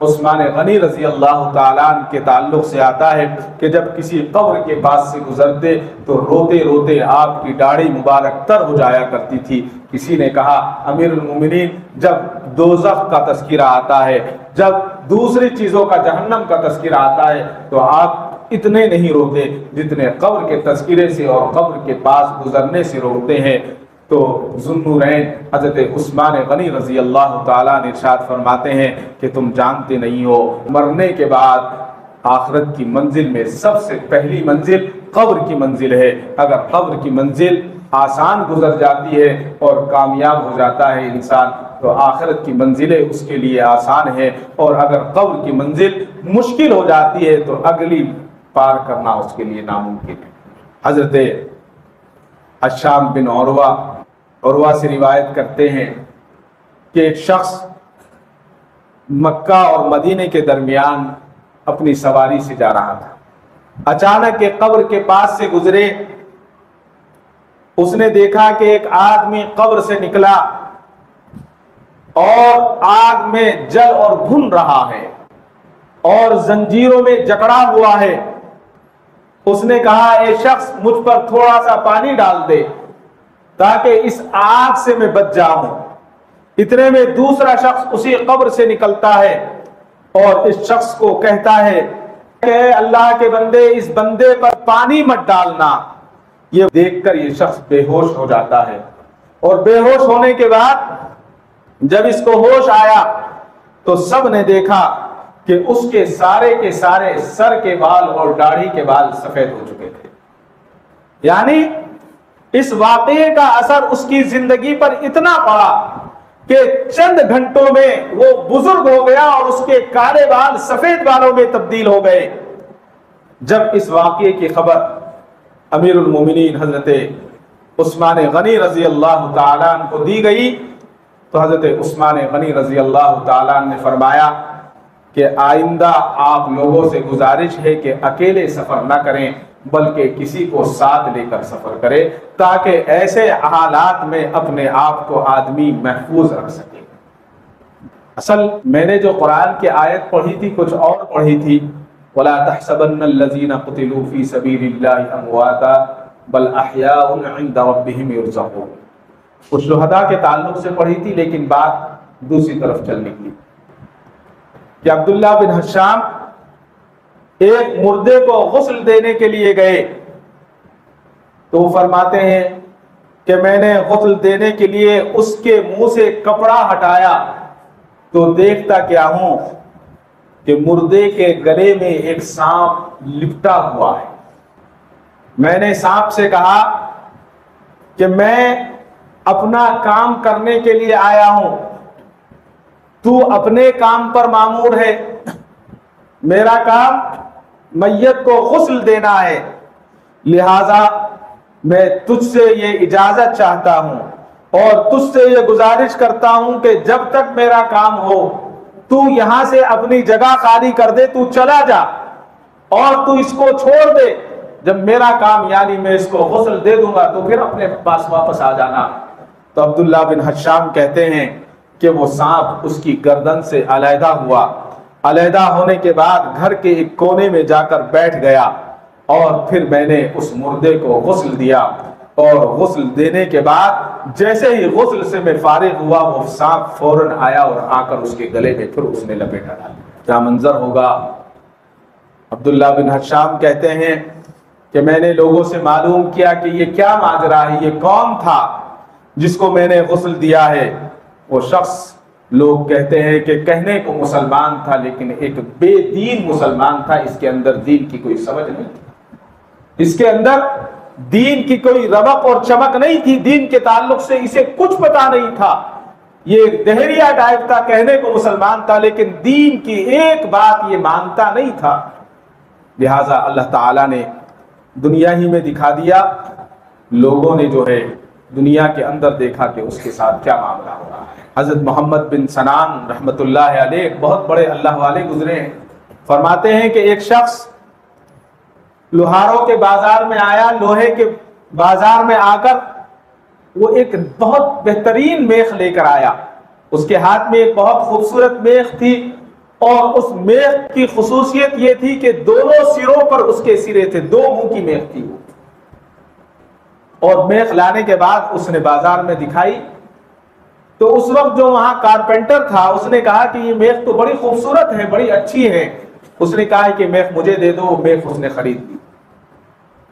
عثمان غنی رضی اللہ تعالیٰ عنہ کے تعلق سے آتا ہے کہ جب کسی قبر کے پاس سے گزرتے تو روتے روتے آپ کی داڑھی مبارک تر ہو جایا کرتی تھی۔ کسی نے کہا امیر المومنین جب دوزخ کا تذکرہ آتا ہے، جب دوسری چیزوں کا جہنم کا تذکرہ آتا ہے تو آپ اتنے نہیں روتے جتنے قبر کے تذکرے سے اور قبر کے پاس گزرنے سے روتے ہیں۔ تو ذوالنورین حضرت عثمان غنی رضی اللہ تعالیٰ نے ارشاد فرماتے ہیں کہ تم جانتے نہیں ہو مرنے کے بعد آخرت کی منزل میں سب سے پہلی منزل قبر کی منزل ہے۔ اگر قبر کی منزل آسان گزر جاتی ہے اور کامیاب ہو جاتا ہے انسان تو آخرت کی منزلیں اس کے لیے آسان ہے، اور اگر قبر کی منزل مشکل ہو جاتی ہے تو اگلی پار کرنا اس کے لیے ناممکن ہے۔ حضرت الشام بن عروہ سے روایت کرتے ہیں کہ ایک شخص مکہ اور مدینے کے درمیان اپنی سواری سے جا رہا تھا، اچانک ایک قبر کے پاس سے گزرے، اس نے دیکھا کہ ایک آدمی قبر سے نکلا اور آگ میں جل اور بھن رہا ہے اور زنجیروں میں جکڑا ہوا ہے۔ اس نے کہا اے شخص مجھ پر تھوڑا سا پانی ڈال دے تاکہ اس آگ سے میں بچ جاؤں۔ اتنے میں دوسرا شخص اسی قبر سے نکلتا ہے اور اس شخص کو کہتا ہے کہ اے اللہ کے بندے اس بندے پر پانی مت ڈالنا۔ یہ دیکھ کر یہ شخص بے ہوش ہو جاتا ہے، اور بے ہوش ہونے کے بعد جب اس کو ہوش آیا تو سب نے دیکھا کہ اس کے سارے سر کے بال اور داڑھی کے بال سفید ہو چکے تھے۔ یعنی اس واقعے کا اثر اس کی زندگی پر اتنا پڑا کہ چند گھنٹوں میں وہ بزرگ ہو گیا اور اس کے کالے بال سفید بالوں میں تبدیل ہو گئے۔ جب اس واقعے کی خبر امیر المومنین حضرت عثمان غنی رضی اللہ تعالیٰ عنہ کو دی گئی تو حضرت عثمان غنی رضی اللہ تعالیٰ عنہ نے فرمایا کہ آئندہ آپ لوگوں سے گزارش ہے کہ اکیلے سفر نہ کریں بلکہ کسی کو ساتھ لے کر سفر کرے تاکہ ایسے حالات میں اپنے آپ کو آدمی محفوظ رکھ سکے۔ اصل میں نے جو قرآن کی آیت پڑھی تھی کچھ اور پڑھی تھی، وَلَا تَحْسَبَنَّ الَّذِينَ قُتِلُوا فِي سَبِيلِ اللَّهِ أَمْوَاتًا بَلْ أَحْيَاءٌ عِندَ رَبِّهِمْ يُرْزَقُونَ۔ کچھ شہداء کے تعلق سے پڑھی تھی لیکن بات دوسری طرف چل نکلی کہ عبداللہ بن حشام ایک مردے کو غسل دینے کے لیے گئے تو وہ فرماتے ہیں کہ میں نے غسل دینے کے لیے اس کے منہ سے کپڑا ہٹایا تو دیکھتا کیا ہوں کہ مردے کے گلے میں ایک سانپ لپٹا ہوا ہے۔ میں نے سانپ سے کہا کہ میں اپنا کام کرنے کے لیے آیا ہوں، تو اپنے کام پر مامور ہے، میرا کام میت کو غسل دینا ہے، لہذا میں تجھ سے یہ اجازت چاہتا ہوں اور تجھ سے یہ گزارش کرتا ہوں کہ جب تک میرا کام ہو تو یہاں سے اپنی جگہ خالی کر دے، تو چلا جا اور تو اس کو چھوڑ دے، جب میرا کام یعنی میں اس کو غسل دے دوں گا تو پھر اپنے پاس واپس آ جانا۔ تو عبداللہ بن حشام کہتے ہیں کہ وہ سانپ اس کی گردن سے علیحدہ ہوا، علیحدہ ہونے کے بعد گھر کے ایک کونے میں جا کر بیٹھ گیا اور پھر میں نے اس مردے کو غسل دیا، اور غسل دینے کے بعد جیسے ہی غسل سے میں فارغ ہوا وہ سانپ فوراً آیا اور آ کر اس کے گلے میں پھر اس نے لپیٹا ڈالا۔ کیا منظر ہوگا۔ عبداللہ بن حشام کہتے ہیں کہ میں نے لوگوں سے معلوم کیا کہ یہ کیا ماجرا ہے، یہ کون تھا جس کو میں نے غسل دیا ہے۔ وہ شخص لوگ کہتے ہیں کہ کہنے کو مسلمان تھا لیکن ایک بے دین مسلمان تھا، اس کے اندر دین کی کوئی سمجھ نہیں تھی، اس کے اندر دین کی کوئی رمق اور چمک نہیں تھی، دین کے تعلق سے اسے کچھ پتا نہیں تھا، یہ دہریہ ٹائپ تھا، کہنے کو مسلمان تھا لیکن دین کی ایک بات یہ مانتا نہیں تھا۔ لہٰذا اللہ تعالیٰ نے دنیا ہی میں دکھا دیا، لوگوں نے جو ہے دنیا کے اندر دیکھا کہ اس کے ساتھ کیا معاملہ ہو رہا ہے۔ حضرت محمد بن سنان رحمت اللہ علیہ بہت بڑے اللہ والے گزرے ہیں، فرماتے ہیں کہ ایک شخص لوہاروں کے بازار میں آیا، لوہے کے بازار میں آ کر وہ ایک بہت بہترین میخ لے کر آیا، اس کے ہاتھ میں ایک بہت خوبصورت میخ تھی اور اس میخ کی خصوصیت یہ تھی کہ دونوں سروں پر اس کے سرے تھے، 2 منہ کی میخ تھی. اور میخ لانے کے بعد اس نے بازار میں دکھائی تو اس وقت جو وہاں کارپینٹر تھا اس نے کہا کہ یہ میخ تو بڑی خوبصورت ہے، بڑی اچھی ہے. اس نے کہا کہ میخ مجھے دے دو. میخ اس نے خرید لی.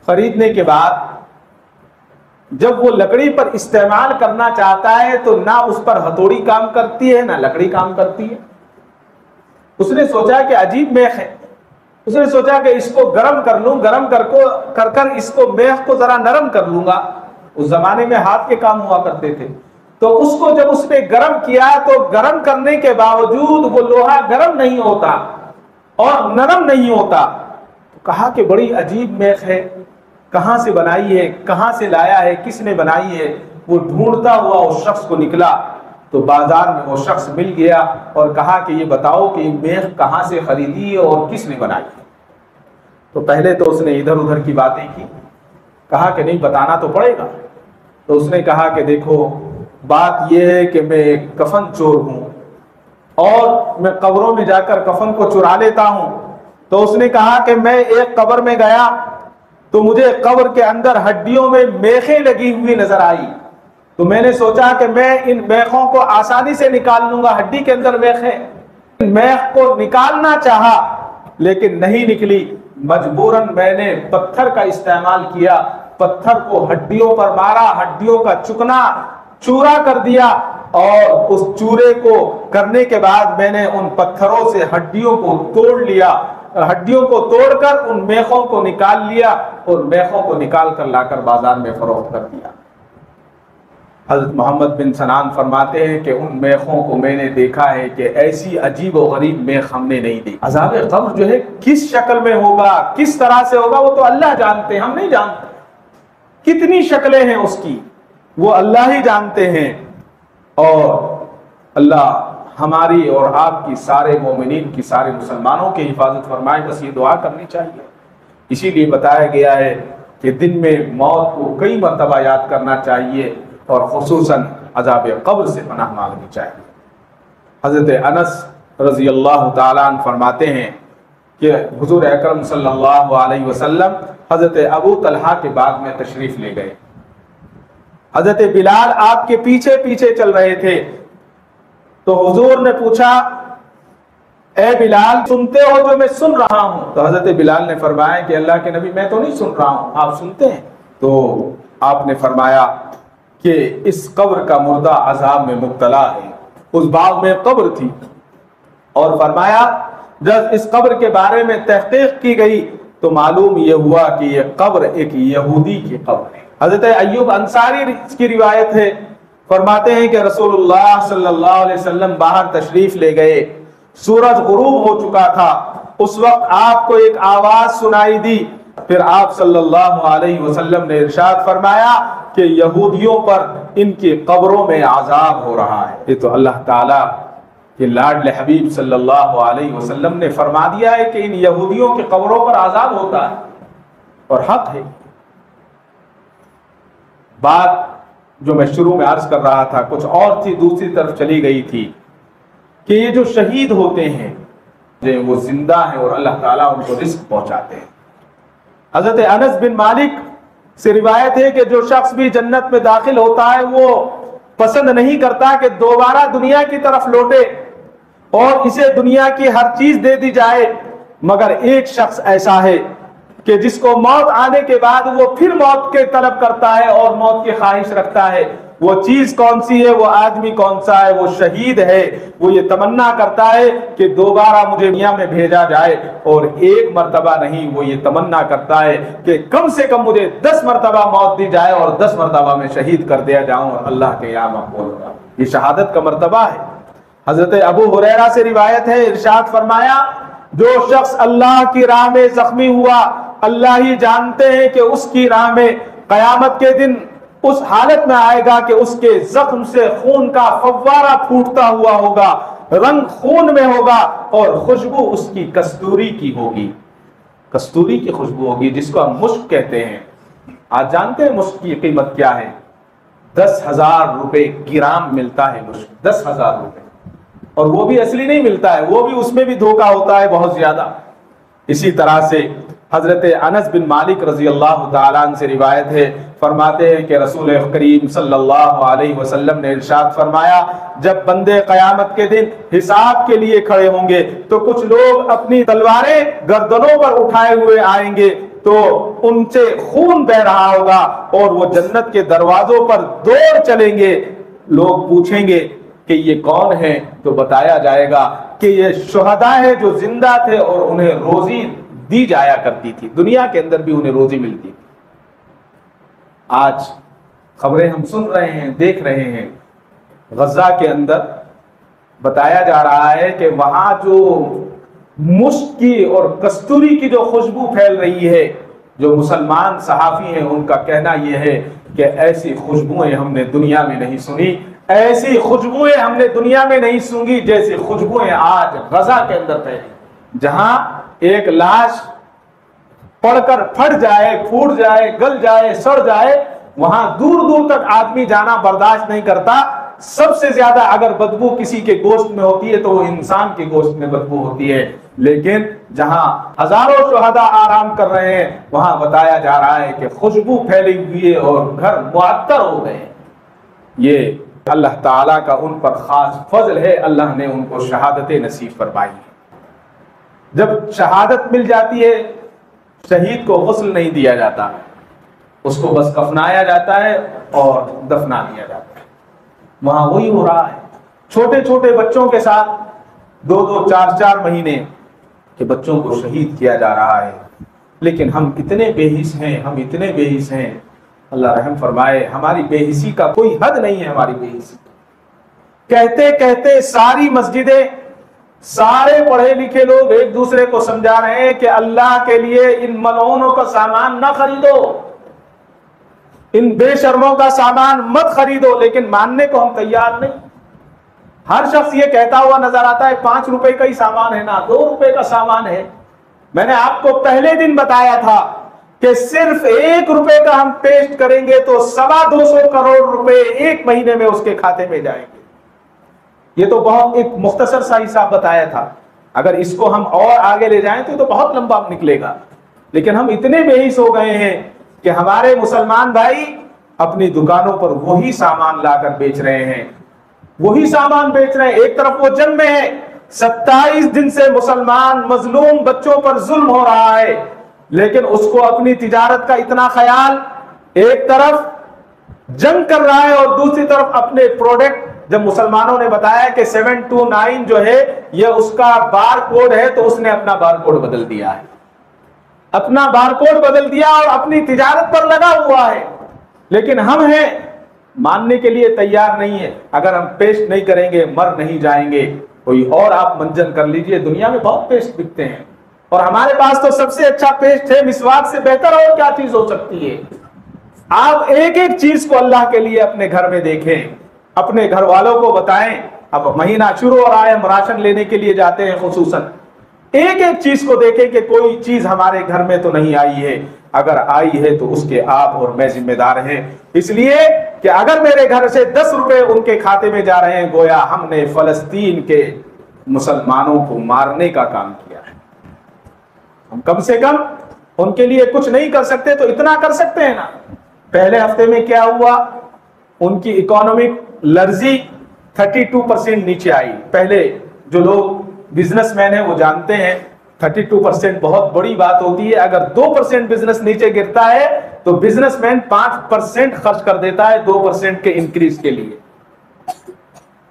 خریدنے کے بعد جب وہ لکڑی پر استعمال کرنا چاہتا ہے تو نہ اس پر ہتھوڑی کام کرتی ہے نہ لکڑی کام کرتی ہے. اس نے سوچا کہ عجیب میخ ہے. اس نے سوچا کہ اس کو گرم کر لوں، گرم کر اس کو میخ کو ذرا نرم کر لوں گا. اس زمانے میں ہاتھ کے کام ہوا کرتے تھے. تو اس کو جب اس نے گرم کیا تو گرم کرنے کے باوجود وہ لوہا گرم نہیں ہوتا اور نرم نہیں ہوتا. تو کہا کہ بڑی عجیب میخ ہے، کہاں سے بنائی ہے، کہاں سے لایا ہے، کس نے بنائی ہے. وہ ڈھونڈتا ہوا اس شخص کو نکلا تو بازار میں وہ شخص مل گیا اور کہا کہ یہ بتاؤ کہ یہ میخ کہاں سے خریدی ہے اور کس نے بنائی ہے. تو پہلے تو اس نے ادھر ادھر کی باتیں کی. کہا کہ نہیں بتانا تو پڑے گا. تو اس نے کہا کہ دیکھو بات یہ ہے کہ میں ایک کفن چور ہوں اور میں قبروں میں جا کر کفن کو چرا لیتا ہوں. تو اس نے کہا کہ میں ایک قبر میں گیا تو مجھے قبر کے اندر ہڈیوں میں میخیں لگی ہوئی نظر آئی. تو میں نے سوچا کہ میں ان میخوں کو آسانی سے نکال لوں گا. ہڈی کے اندر میخ ہے. میخ کو نکالنا چاہا لیکن نہیں نکلی. مجبوراً میں نے پتھر کا استعمال کیا. پتھر کو ہڈیوں پر مارا، ہڈیوں کا چکنا چورا کر دیا اور اس چورے کو کرنے کے بعد میں نے ان پتھروں سے ہڈیوں کو توڑ لیا. ہڈیوں کو توڑ کر ان میخوں کو نکال لیا اور میخوں کو نکال کر لا کر بازار میں فروخت کر دیا. حضرت محمد بن سنان فرماتے ہیں کہ ان میخوں کو میں نے دیکھا ہے کہ ایسی عجیب و غریب میخ ہم نے نہیں دیکھی. عذاب قبر جو ہے کس شکل میں ہوگا، کس طرح سے ہوگا، وہ تو اللہ جانتے ہیں، ہم نہیں جانتے. کتنی شکلیں ہیں اس کی وہ اللہ ہی جانتے ہیں. اور اللہ ہماری اور آپ کی، سارے مومنین کی، سارے مسلمانوں کی حفاظت فرمائے. بس یہ دعا کرنی چاہیے. اسی لیے بتایا گیا ہے کہ دن میں موت کو کئی مرتبہ یاد کرنا چاہیے اور خصوصاً عذاب قبر سے پناہ مانگنی چاہیے. حضرت انس رضی اللہ تعالیٰ عنہ فرماتے ہیں کہ حضور اکرم صلی اللہ علیہ وسلم حضرت ابو طلحہ کے باغ میں تشریف لے گئے. حضرت بلال آپ کے پیچھے پیچھے چل رہے تھے. تو حضور نے پوچھا اے بلال سنتے ہو جو میں سن رہا ہوں؟ تو حضرت بلال نے فرمایا کہ اللہ کے نبی میں تو نہیں سن رہا ہوں، آپ سنتے ہیں؟ تو آپ نے فرمایا کہ اس قبر کا مردہ عذاب میں مبتلا ہے. اس باغ میں قبر تھی اور فرمایا جب اس قبر کے بارے میں تحقیق کی گئی تو معلوم یہ ہوا کہ یہ قبر ایک یہودی کی قبر ہے. حضرت ایوب انصاری کی روایت ہے، فرماتے ہیں کہ رسول اللہ صلی اللہ علیہ وسلم باہر تشریف لے گئے. سورج غروب ہو چکا تھا. اس وقت آپ کو ایک آواز سنائی دی. پھر آپ صلی اللہ علیہ وسلم نے ارشاد فرمایا کہ یہودیوں پر ان کی قبروں میں عذاب ہو رہا ہے. یہ تو اللہ تعالیٰ کہ لاڈلے حبیب صلی اللہ علیہ وسلم نے فرما دیا ہے کہ ان یہودیوں کی قبروں پر عذاب ہوتا ہے اور حق ہے. بات جو میں شروع میں عرض کر رہا تھا کچھ اور تھی، دوسری طرف چلی گئی تھی کہ یہ جو شہید ہوتے ہیں وہ زندہ ہیں اور اللہ تعالیٰ ان کو رزق پہنچاتے ہیں. حضرت انس بن مالک سے روایت ہے کہ جو شخص بھی جنت میں داخل ہوتا ہے وہ پسند نہیں کرتا کہ دوبارہ دنیا کی طرف لوٹے اور اسے دنیا کی ہر چیز دے دی جائے، مگر ایک شخص ایسا ہے کہ جس کو موت آنے کے بعد وہ پھر موت کے طلب کرتا ہے اور موت کی خواہش رکھتا ہے. وہ چیز کون سی ہے، وہ آدمی کون سا ہے؟ وہ شہید ہے. وہ یہ تمنا کرتا ہے کہ دوبارہ مجھے دنیا میں بھیجا جائے، اور ایک مرتبہ نہیں، وہ یہ تمنا کرتا ہے کہ کم سے کم مجھے 10 مرتبہ موت دی جائے اور 10 مرتبہ میں شہید کر دیا جاؤں اور اللہ کے یہاں مقبول ہوں. یہ شہادت کا مرتبہ ہے. حضرت ابو ہریرہ سے روایت ہے، ارشاد فرمایا جو شخص اللہ کی راہ میں زخمی ہوا اللہ ہی جانتے ہیں کہ اس کی راہ میں قیامت کے دن اس حالت میں آئے گا کہ اس کے زخم سے خون کا فوارہ پھوٹتا ہوا ہوگا، رنگ خون میں ہوگا اور خوشبو اس کی کستوری کی ہوگی. کستوری کی خوشبو ہوگی جس کو ہم مشک کہتے ہیں. آج جانتے ہیں مشک کی قیمت کیا ہے؟ 10,000 روپے گرام ملتا ہے مشک، 10,000 روپے. اور وہ بھی اصلی نہیں ملتا ہے، وہ بھی اس میں بھی دھوکہ ہوتا ہے بہت زیادہ۔ اسی طرح سے حضرت انس بن مالک رضی اللہ تعالیٰ عنہ سے روایت ہے، فرماتے ہیں کہ رسول کریم صلی اللہ علیہ وسلم نے ارشاد فرمایا، جب بندے قیامت کے دن حساب کے لیے کھڑے ہوں گے تو کچھ لوگ اپنی تلواریں گردنوں پر اٹھائے ہوئے آئیں گے تو ان سے خون بہ رہا ہوگا اور وہ جنت کے دروازوں پر دوڑ چلیں گے۔ لوگ پوچھیں گے کہ یہ کون ہے؟ تو بتایا جائے گا کہ یہ شہداء ہیں جو زندہ تھے اور انہیں روزی دی جایا کرتی تھی، دنیا کے اندر بھی انہیں روزی ملتی تھی۔ آج خبریں ہم سن رہے ہیں، دیکھ رہے ہیں، غزہ کے اندر بتایا جا رہا ہے کہ وہاں جو مشک کی اور کستوری کی جو خوشبو پھیل رہی ہے، جو مسلمان صحافی ہیں ان کا کہنا یہ ہے کہ ایسی خوشبوئیں ہم نے دنیا میں نہیں سنی، ایسی خوشبوئیں ہم نے دنیا میں نہیں سونگی جیسی خوشبوئیں آج غزہ کے اندر پھیلی، جہاں ایک لاش پڑ کر پھٹ جائے، پھوٹ جائے، گل جائے، سڑ جائے، وہاں دور دور تک آدمی جانا برداشت نہیں کرتا۔ سب سے زیادہ اگر بدبو کسی کے گوشت میں ہوتی ہے تو وہ انسان کے گوشت میں بدبو ہوتی ہے، لیکن جہاں ہزاروں شہداء آرام کر رہے ہیں وہاں بتایا جا رہا ہے کہ خوشبو پھیلی ہوئی ہے اور گھر معطر ہو گئے۔ یہ اللہ تعالیٰ کا ان پر خاص فضل ہے، اللہ نے ان کو شہادت نصیب فرمائی ہے۔ جب شہادت مل جاتی ہے شہید کو غسل نہیں دیا جاتا، اس کو بس کفنایا جاتا ہے اور دفنا دیا جاتا ہے۔ وہاں وہی ہو رہا ہے چھوٹے چھوٹے بچوں کے ساتھ، 2-2 4-4 مہینے کے بچوں کو شہید کیا جا رہا ہے۔ لیکن ہم اتنے بے حس ہیں، ہم اتنے بے حس ہیں، اللہ رحم فرمائے، ہماری بے حسی کا کوئی حد نہیں ہے۔ ہماری بے حسی کہتے کہتے ساری مسجدیں، سارے پڑھے لکھے لوگ ایک دوسرے کو سمجھا رہے ہیں کہ اللہ کے لیے ان ملعونوں کا سامان نہ خریدو، ان بے شرموں کا سامان مت خریدو، لیکن ماننے کو ہم تیار نہیں۔ ہر شخص یہ کہتا ہوا نظر آتا ہے 5 روپے کا ہی سامان ہے نا، 2 روپے کا سامان ہے۔ میں نے آپ کو پہلے دن بتایا تھا کہ صرف 1 روپے کا ہم پیسٹ کریں گے تو 250 کروڑ روپے ایک مہینے میں اس کے کھاتے میں جائیں گے۔ یہ تو بہت ایک مختصر سا حساب بتایا تھا، اگر اس کو ہم اور آگے لے جائیں تو یہ تو بہت لمبا نکلے گا۔ لیکن ہم اتنے بے حس ہو گئے ہیں کہ ہمارے مسلمان بھائی اپنی دکانوں پر وہی سامان لا کر بیچ رہے ہیں، وہی سامان بیچ رہے ہیں۔ ایک طرف وہ جنگ میں ہے، 27 دن سے مسلمان مظلوم بچوں پر ظلم ہو رہا ہے، لیکن اس کو اپنی تجارت کا اتنا خیال، ایک طرف جنگ کر رہا ہے اور دوسری طرف اپنے پروڈکٹ، جب مسلمانوں نے بتایا کہ 729 جو ہے یہ اس کا بار کوڈ ہے تو اس نے اپنا بار کوڈ بدل دیا ہے، اپنا بار کوڈ بدل دیا اور اپنی تجارت پر لگا ہوا ہے۔ لیکن ہم ہیں ماننے کے لیے تیار نہیں ہے۔ اگر ہم پیسٹ نہیں کریں گے مر نہیں جائیں گے۔ کوئی اور آپ منجن کر لیجئے، دنیا میں بہت پیسٹ بکتے ہیں اور ہمارے پاس تو سب سے اچھا پیسٹ ہے، مسواک سے بہتر اور کیا چیز ہو سکتی ہے۔ آپ ایک ایک چیز کو اللہ کے لیے اپنے گھر میں دیکھیں، اپنے گھر والوں کو بتائیں۔ اب مہینہ شروع ہو رہا ہے، ہم راشن لینے کے لیے جاتے ہیں، خصوصاً ایک ایک چیز کو دیکھیں کہ کوئی چیز ہمارے گھر میں تو نہیں آئی ہے، اگر آئی ہے تو اس کے آپ اور میں ذمہ دار ہیں، اس لیے کہ اگر میرے گھر سے 10 روپے ان کے کھاتے میں جا رہے ہیں گویا ہم نے فلسطین کے مسلمانوں کو مارنے کا کام کیا ہے۔ ہم کم سے کم ان کے لیے کچھ نہیں کر سکتے تو اتنا کر سکتے ہیں نا۔ پہلے ہفتے میں کیا ہوا، ان کی اکانومک لرزی 32% نیچے آئی۔ پہلے جو لوگ بزنس مین ہیں وہ جانتے ہیں 32% بہت بڑی بات ہوتی ہے۔ اگر 2% بزنس نیچے گرتا ہے تو بزنس مین 5% خرچ کر دیتا ہے 2% کے انکریز کے لیے۔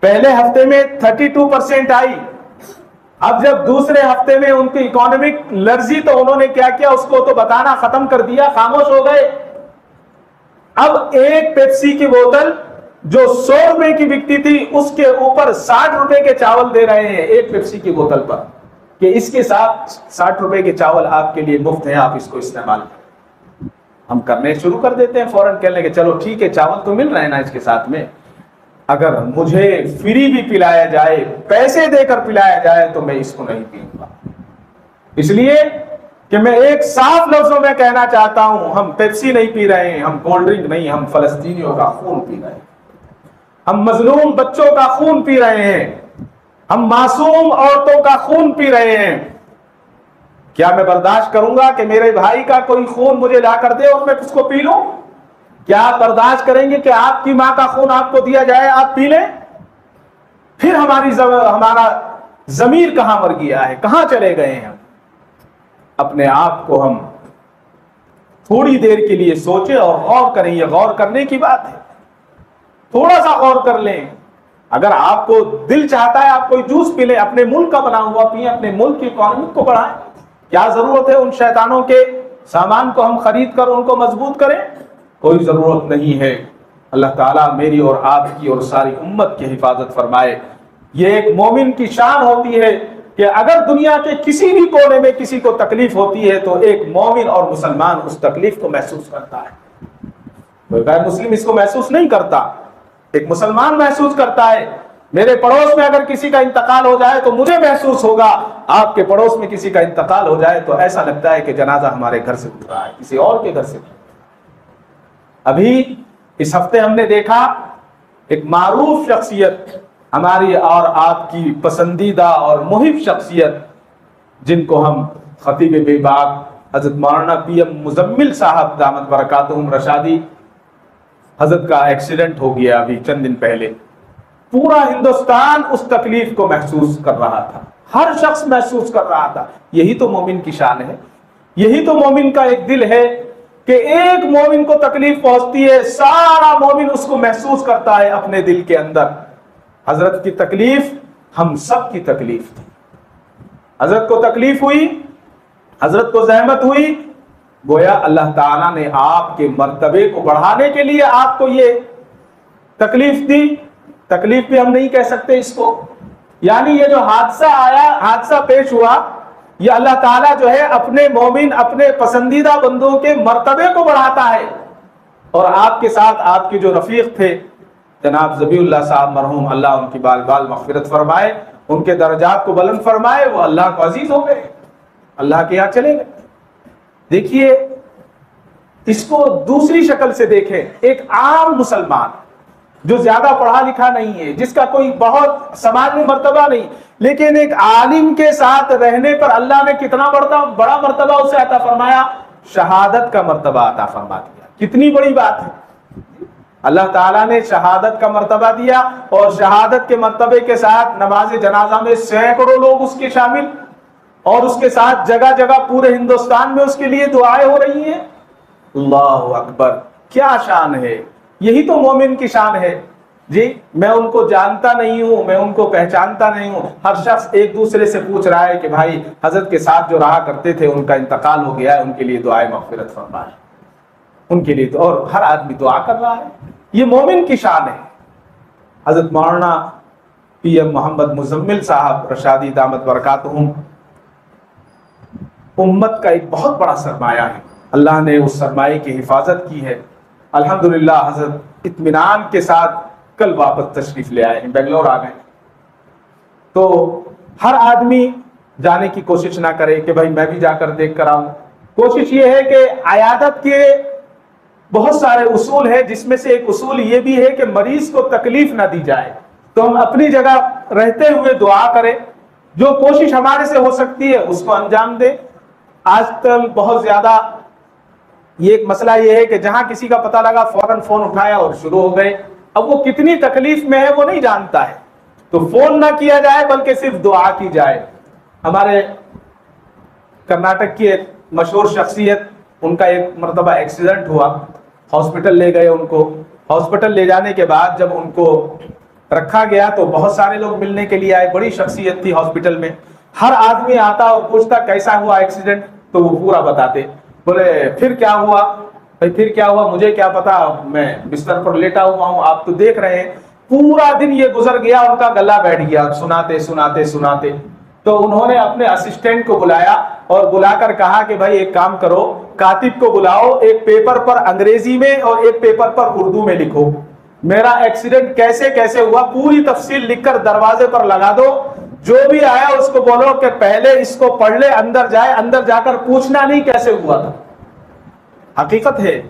پہلے ہفتے میں 32% آئی، اب جب دوسرے ہفتے میں ان کی اکانومک لرزی تو انہوں نے کیا کیا، اس کو تو بتانا ختم کر دیا، خاموش ہو گئے۔ اب ایک پیپسی کی بوتل جو 100 روپے کی بکتی تھی اس کے اوپر 60 روپے کے چاول دے رہے ہیں ایک پیپسی کی بوتل پر، کہ اس کے ساتھ 60 روپے کے چاول آپ کے لیے مفت ہیں، آپ اس کو استعمال کریں۔ ہم کرنے شروع کر دیتے ہیں فوراً، کہنے کہ چلو ٹھیک ہے چاول تو مل رہے ہیں نا اس کے ساتھ میں، اگر مجھے فری بھی پلایا جائے، پیسے دے کر پلایا جائے تو میں اس کو نہیں پیوں گا۔ اس لیے کہ میں ایک صاف لفظوں میں کہنا چاہتا ہوں، ہم پیپسی نہیں پی رہے ہیں، ہم کولڈ ڈرنک نہیں، ہم فلسطینیوں کا خون پی رہے ہیں، ہم مظلوم بچوں کا خون پی رہے ہیں۔ ہم معصوم عورتوں کا خون پی رہے ہیں. کیا میں برداشت کروں گا کہ میرے بھائی کا کوئی خون مجھے لا کر دے اور میں اس کو پی لوں؟ کیا آپ برداشت کریں گے کہ آپ کی ماں کا خون آپ کو دیا جائے، آپ پی لیں؟ پھر ہمارا ضمیر کہاں مر گیا ہے، کہاں چلے گئے ہیں ہم؟ اپنے آپ کو ہم تھوڑی دیر کے لیے سوچیں اور غور کریں. یہ غور کرنے کی بات ہے، تھوڑا سا غور کر لیں. اگر آپ کو دل چاہتا ہے آپ کوئی جوس پی لیں، اپنے ملک کا بنا ہوا پئیں، اپنے ملک کی اکانومی کو بڑھائیں. کیا ضرورت ہے ان شیطانوں کے سامان کو ہم خرید کر ان کو مضبوط کریں؟ کوئی ضرورت نہیں ہے. اللہ تعالیٰ میری اور آپ کی اور ساری امت کی حفاظت فرمائے. یہ ایک مومن کی شان ہوتی ہے کہ اگر دنیا کے کسی بھی کونے میں کسی کو تکلیف ہوتی ہے تو ایک مومن اور مسلمان اس تکلیف کو محسوس کرتا ہے. غیر مسلم اس کو محسوس نہیں کرتا، ایک مسلمان محسوس کرتا ہے. میرے پڑوس میں اگر کسی کا انتقال ہو جائے تو مجھے محسوس ہوگا، آپ کے پڑوس میں کسی کا انتقال ہو جائے تو ایسا لگتا ہے کہ جنازہ ہمارے گھر سے اٹھ رہا ہے، کسی اور کے گھر سے. ابھی اس ہفتے ہم نے دیکھا ایک معروف شخصیت، ہماری اور آپ کی پسندیدہ اور محب شخصیت، جن کو ہم خطیب بے باک حضرت مولانا پی ایم مزمل صاحب دامت برکاتہم رشادی، حضرت کا ایکسیڈنٹ ہو گیا ابھی چند دن پہلے. پورا ہندوستان اس تکلیف کو محسوس کر رہا تھا، ہر شخص محسوس کر رہا تھا. یہی تو مومن کی شان ہے، یہی تو مومن کا ایک دل ہے کہ ایک مومن کو تکلیف پہنچتی ہے، سارا مومن اس کو محسوس کرتا ہے اپنے دل کے اندر. حضرت کی تکلیف ہم سب کی تکلیف تھی. حضرت کو تکلیف ہوئی، حضرت کو زحمت ہوئی، گویا اللہ تعالیٰ نے آپ کے مرتبے کو بڑھانے کے لیے آپ کو یہ تکلیف دی. تکلیف بھی ہم نہیں کہہ سکتے اس کو، یعنی یہ جو حادثہ آیا، حادثہ پیش ہوا، یہ اللہ تعالیٰ جو ہے اپنے مومن، اپنے پسندیدہ بندوں کے مرتبے کو بڑھاتا ہے. اور آپ کے ساتھ آپ کے جو رفیق تھے جناب ذبیح اللہ صاحب مرحوم، اللہ ان کی بال بال مغفرت فرمائے، ان کے درجات کو بلند فرمائے، وہ اللہ کو عزیز ہو گئے، اللہ کے یہاں چلے گئے. دیکھیے اس کو دوسری شکل سے دیکھیں. ایک عام مسلمان جو زیادہ پڑھا لکھا نہیں ہے، جس کا کوئی بہت سماج میں مرتبہ نہیں، لیکن ایک عالم کے ساتھ رہنے پر اللہ نے کتنا بڑا مرتبہ اسے عطا فرمایا، شہادت کا مرتبہ عطا فرما دیا. کتنی بڑی بات ہے. اللہ تعالیٰ نے شہادت کا مرتبہ دیا، اور شہادت کے مرتبے کے ساتھ نماز جنازہ میں سینکڑوں لوگ اس کے شامل، اور اس کے ساتھ جگہ جگہ پورے ہندوستان میں اس کے لیے دعائیں ہو رہی ہیں. اللہ اکبر، کیا شان ہے. یہی تو مومن کی شان ہے. جی میں ان کو جانتا نہیں ہوں، میں ان کو پہچانتا نہیں ہوں. ہر شخص ایک دوسرے سے پوچھ رہا ہے کہ بھائی حضرت کے ساتھ جو رہا کرتے تھے ان کا انتقال ہو گیا ہے، ان کے لیے دعائیں مغفرت فرمائے، ان کے لیے تو، اور ہر آدمی دعا کر رہا ہے. یہ مومن کی شان ہے. حضرت مولانا پی ایم محمد مزمل صاحب رشادی دامت برکاتہم امت کا ایک بہت بڑا سرمایہ ہے. اللہ نے اس سرمایہ کی حفاظت کی ہے. الحمدللہ حضرت اطمینان کے ساتھ کل واپس تشریف لے آئے ہیں، بنگلور آ گئے. تو ہر آدمی جانے کی کوشش نہ کرے کہ بھائی میں بھی جا کر دیکھ کر آؤں. کوشش یہ ہے کہ عیادت کے بہت سارے اصول ہیں، جس میں سے ایک اصول یہ بھی ہے کہ مریض کو تکلیف نہ دی جائے. تو ہم اپنی جگہ رہتے ہوئے دعا کریں، جو کوشش ہمارے سے ہو سکتی ہے اس کو انجام دیں. آج کل بہت زیادہ یہ ایک مسئلہ یہ ہے کہ جہاں کسی کا پتہ لگا فوراً فون اٹھایا اور شروع ہو گئے. اب وہ کتنی تکلیف میں ہے وہ نہیں جانتا ہے، تو فون نہ کیا جائے بلکہ صرف دعا کی جائے. ہمارے کرناٹک کی ایک مشہور شخصیت، ان کا ایک مرتبہ ایکسیڈنٹ ہوا، ہاسپٹل لے گئے ان کو. ہاسپٹل لے جانے کے بعد جب ان کو رکھا گیا تو بہت سارے لوگ ملنے کے لیے آئے. بڑی شخصیت تھی ہاسپٹل میں. ہر آدمی آتا اور پوچھتا کیسا ہوا ایکسیڈنٹ، تو وہ پورا بتاتے. بولے پھر کیا ہوا؟ بھائی پھر کیا ہوا مجھے کیا پتا، میں بستر پر لیٹا ہوا ہوں، آپ تو دیکھ رہے ہیں. پورا دن یہ گزر گیا، ان کا گلا بیٹھ گیا سناتے سناتے سناتے. تو انہوں نے اپنے اسسٹنٹ کو بلایا اور بلا کر کہا کہ بھائی ایک کام کرو، کاتب کو بلاؤ، ایک پیپر پر انگریزی میں اور ایک پیپر پر اردو میں لکھو میرا ایکسیڈنٹ کیسے کیسے ہوا، پوری تفصیل لکھ کر دروازے پر لگا دو. جو بھی آیا اس کو بولو کہ پہلے اس کو پڑھ لے، اندر جائے، اندر جا کر پوچھنا نہیں کیسے ہوا تھا. حقیقت ہے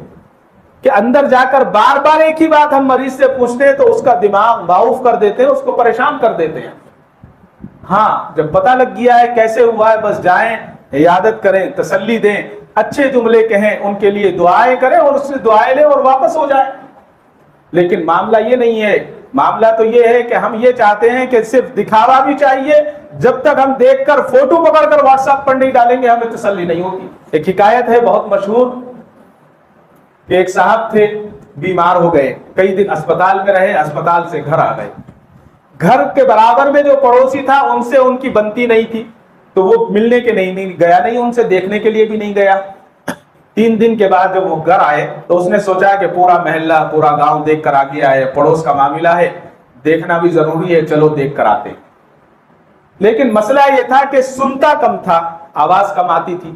کہ اندر جا کر بار بار ایک ہی بات ہم مریض سے پوچھتے ہیں تو اس کا دماغ معاف کر دیتے ہیں، اس کو پریشان کر دیتے ہیں. ہاں جب پتہ لگ گیا ہے کیسے ہوا ہے، بس جائیں، عیادت کریں، تسلی دیں، اچھے جملے کہیں، ان کے لیے دعائیں کریں اور اس سے دعائیں لیں اور واپس ہو جائیں۔ لیکن معاملہ یہ نہیں ہے، معاملہ تو یہ ہے کہ ہم یہ چاہتے ہیں کہ صرف دکھاوا بھی چاہیے، جب تک ہم دیکھ کر فوٹو پکڑ کر واٹس ایپ پر نہیں ڈالیں گے ہمیں تسلی نہیں ہوگی۔ ایک حکایت ہے بہت مشہور کہ ایک صاحب تھے، بیمار ہو گئے، کئی دن اسپتال میں رہے، اسپتال سے گھر آ گئے۔ گھر کے برابر میں جو پڑوسی تھا ان سے ان کی بنتی نہیں تھی، تو وہ ملنے کے نہیں گیا، نہیں ان سے دیکھنے کے لیے بھی نہیں گیا۔ 3 دن کے بعد جب وہ گھر آئے تو اس نے سوچا کہ پورا محلہ پورا گاؤں دیکھ کر آ گیا ہے، پڑوس کا معاملہ ہے، دیکھنا بھی ضروری ہے، چلو دیکھ کر آتے۔ لیکن مسئلہ یہ تھا کہ سنتا کم تھا، آواز کم آتی تھی۔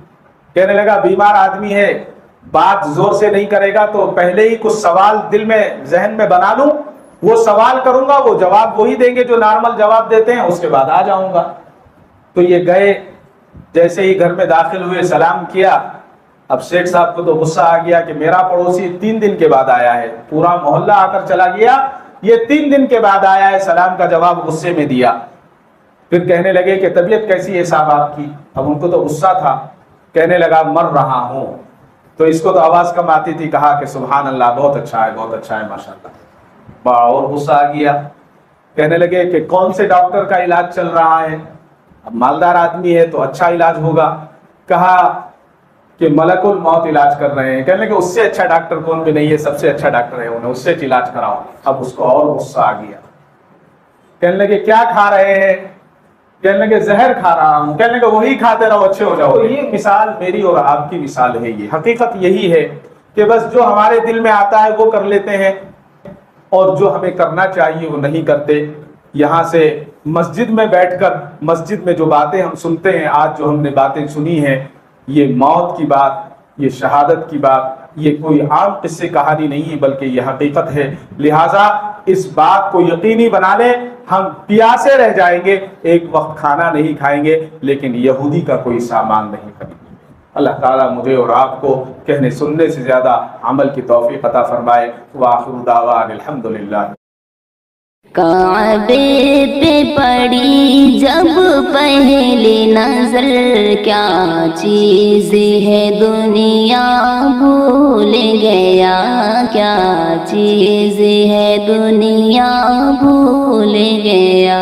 کہنے لگا بیمار آدمی ہے، بات زور سے نہیں کرے گا تو پہلے ہی کچھ سوال دل میں ذہن میں بنا لوں، وہ سوال کروں گا، وہ جواب وہی دیں گے جو نارمل جواب دیتے ہیں، اس کے بعد آ جاؤں گا۔ تو یہ گئے، جیسے ہی گھر میں داخل ہوئے سلام کیا۔ اب شیخ صاحب کو تو غصہ آ گیا کہ میرا پڑوسی 3 دن کے بعد آیا ہے، پورا محلہ آ کر چلا گیا، یہ 3 دن کے بعد آیا ہے، سلام کا جواب غصے میں دیا۔ پھر کہنے لگے کہ طبیعت کیسی ہے صاحب آپ کی؟ اب ان کو تو غصہ تھا، کہنے لگا مر رہا ہوں۔ تو اس کو تو آواز کم آتی تھی، کہا کہ سبحان اللہ، بہت اچھا ہے، بہت اچھا ہے، ماشاءاللہ۔ اور غصہ آ گیا، کہنے لگے کہ کون سے ڈاکٹر کا علاج چل رہا ہے؟ اب مالدار آدمی ہے تو اچھا علاج ہوگا۔ کہا کہ ملک الموت علاج کر رہے ہیں۔ کہنے لگے اس سے اچھا ڈاکٹر کون بھی نہیں ہے، سب سے اچھا ڈاکٹر ہے، انہیں اس سے علاج کراؤ۔ اب اس کو اور غصہ آ گیا، کہنے لگے کیا کھا رہے ہیں؟ کہنے لگے زہر کھا رہا ہوں۔ کہنے لگے وہی کھاتے رہو، اچھے ہو جاؤ۔ یہ مثال میری اور آپ کی مثال ہے، یہ حقیقت یہی ہے کہ بس جو ہمارے دل میں آتا ہے وہ کر لیتے ہیں، اور جو ہمیں کرنا چاہیے وہ نہیں کرتے۔ یہاں سے مسجد میں بیٹھ کر، مسجد میں جو باتیں ہم سنتے ہیں، آج جو ہم نے باتیں سنی ہیں، یہ موت کی بات، یہ شہادت کی بات، یہ کوئی عام قصے کہانی نہیں ہے، بلکہ یہ حقیقت ہے۔ لہٰذا اس بات کو یقینی بنا لیں، ہم پیاسے رہ جائیں گے، ایک وقت کھانا نہیں کھائیں گے، لیکن یہودی کا کوئی سامان نہیں خریدیں گے۔ اللہ تعالیٰ مجھے اور آپ کو کہنے سننے سے زیادہ عمل کی توفیق عطا فرمائے۔ وآخر دعوانا الحمدللہ۔ کعبے پہ پڑی جب پہلی نظر، کیا چیز ہے دنیا بھول گیا، کیا چیز ہے دنیا بھول گیا۔